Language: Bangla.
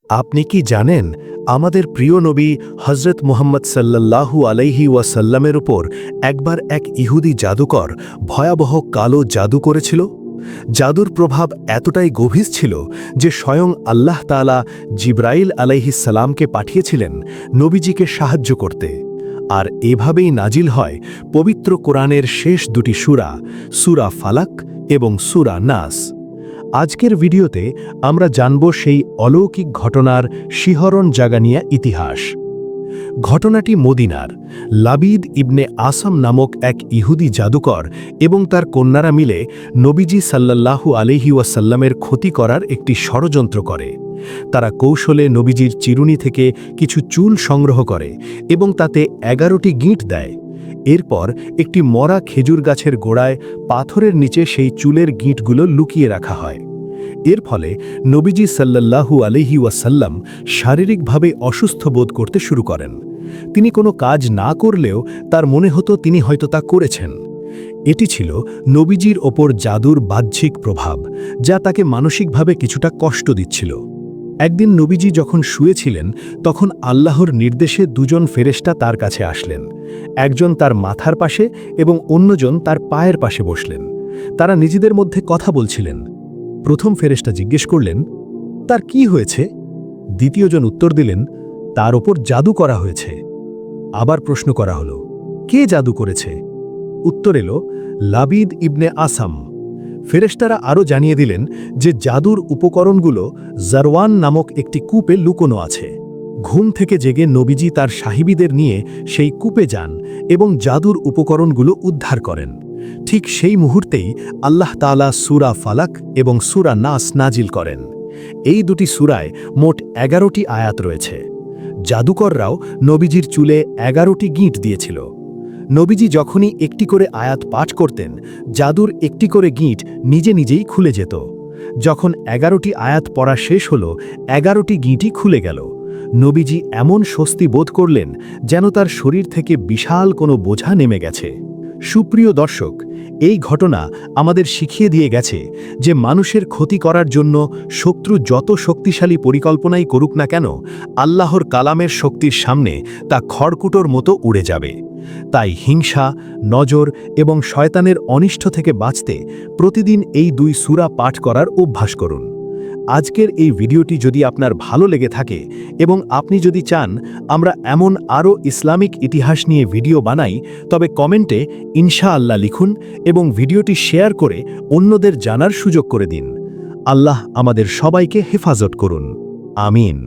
আপনি কি জানেন আমাদের প্রিয় নবী হজরত মুহাম্মদ সাল্লাল্লাহু আলাইহি ওয়াসাল্লামের উপর একবার এক ইহুদি জাদুকর ভয়াবহ কালো জাদু করেছিল? জাদুর প্রভাব এতটাই গভীর ছিল যে স্বয়ং আল্লাহ তাআলা জিবরাইল আলাইহিস সালামকে পাঠিয়েছিলেন নবীজিকে সাহায্য করতে। আর এভাবেই নাজিল হয় পবিত্র কোরআনের শেষ দুটি সূরা, সূরা ফালাক এবং সূরা নাস। আজকের ভিডিওতে আমরা জানব সেই অলৌকিক ঘটনার শিহরণ জাগানিয়া ইতিহাস। ঘটনাটি মদিনার লাবিদ ইবনে আসাম নামক এক ইহুদি জাদুকর এবং তার কন্যারা মিলে নবীজি সাল্লাল্লাহু আলাইহি ওয়াসাল্লামের ক্ষতি করার একটি ষড়যন্ত্র করে। তারা কৌশলে নবীজির চিরুনি থেকে কিছু চুল সংগ্রহ করে এবং তাতে 11টি গিঁট দেয়। এরপর একটি মরা খেজুর গাছের গোড়ায় পাথরের নিচে সেই চুলের গিঁটগুলো লুকিয়ে রাখা হয়। এর ফলে নবীজি সাল্লাল্লাহু আলাইহি ওয়াসাল্লাম শারীরিকভাবে অসুস্থ বোধ করতে শুরু করেন। তিনি কোনো কাজ না করলেও তার মনে হতো তিনি হয়তো তা করেছেন। এটি ছিল নবীজির ওপর জাদুর বাহ্যিক প্রভাব, যা তাকে মানসিকভাবে কিছুটা কষ্ট দিচ্ছিল। একদিন নবীজি যখন শুয়েছিলেন তখন আল্লাহর নির্দেশে দুজন ফেরেশতা তার কাছে আসলেন। একজন তার মাথার পাশে এবং অন্যজন তার পায়ের পাশে বসলেন। তারা নিজেদের মধ্যে কথা বলছিলেন। প্রথম ফেরেশতা জিজ্ঞেস করলেন, তার কি হয়েছে? দ্বিতীয়জন উত্তর দিলেন, তার ওপর জাদু করা হয়েছে। আবার প্রশ্ন করা হলো, কে জাদু করেছে? উত্তর এলো, লাবিদ ইবনে আসাম। ফেরেশতারা আরও জানিয়ে দিলেন যে জাদুর উপকরণগুলো জারওয়ান নামক একটি কূপে লুকোনো আছে। ঘুম থেকে জেগে নবীজি তার সাহিবীদের নিয়ে সেই কূপে যান এবং জাদুর উপকরণগুলো উদ্ধার করেন। ঠিক সেই মুহূর্তেই আল্লাহ তাআলা সূরা ফালাক এবং সূরা নাস নাজিল করেন। এই দুটি সূরায় মোট 11টি আয়াত রয়েছে। জাদুকররাও নবীজির চুলে 11টি গিঁট দিয়েছিল। নবীজি যখনই একটি করে আয়াত পাঠ করতেন, জাদুর একটি করে গিঁট নিজে নিজেই খুলে যেত। যখন 11টি আয়াত পড়া শেষ হল, 11টি গিঁটই খুলে গেল। নবীজি এমন স্বস্তি বোধ করলেন যেন তার শরীর থেকে বিশাল কোনো বোঝা নেমে গেছে। সুপ্রিয় দর্শক, এই ঘটনা আমাদের শিখিয়ে দিয়ে গেছে যে মানুষের ক্ষতি করার জন্য শত্রু যত শক্তিশালী পরিকল্পনাই করুক না কেন, আল্লাহর কালামের শক্তির সামনে তা খড়কুটোর মতো উড়ে যাবে। তাই হিংসা, নজর এবং শয়তানের অনিষ্ট থেকে বাঁচতে প্রতিদিন এই দুই সূরা পাঠ করার অভ্যাস করুন। আজকের এই ভিডিওটি যদি আপনার ভালো লেগে থাকে এবং আপনি যদি চান আমরা এমন আরও ইসলামিক ইতিহাস নিয়ে ভিডিও বানাই, তবে কমেন্টে ইনশাআল্লাহ লিখুন এবং ভিডিওটি শেয়ার করে অন্যদের জানার সুযোগ করে দিন। আল্লাহ আমাদের সবাইকে হেফাজত করুন। আমিন।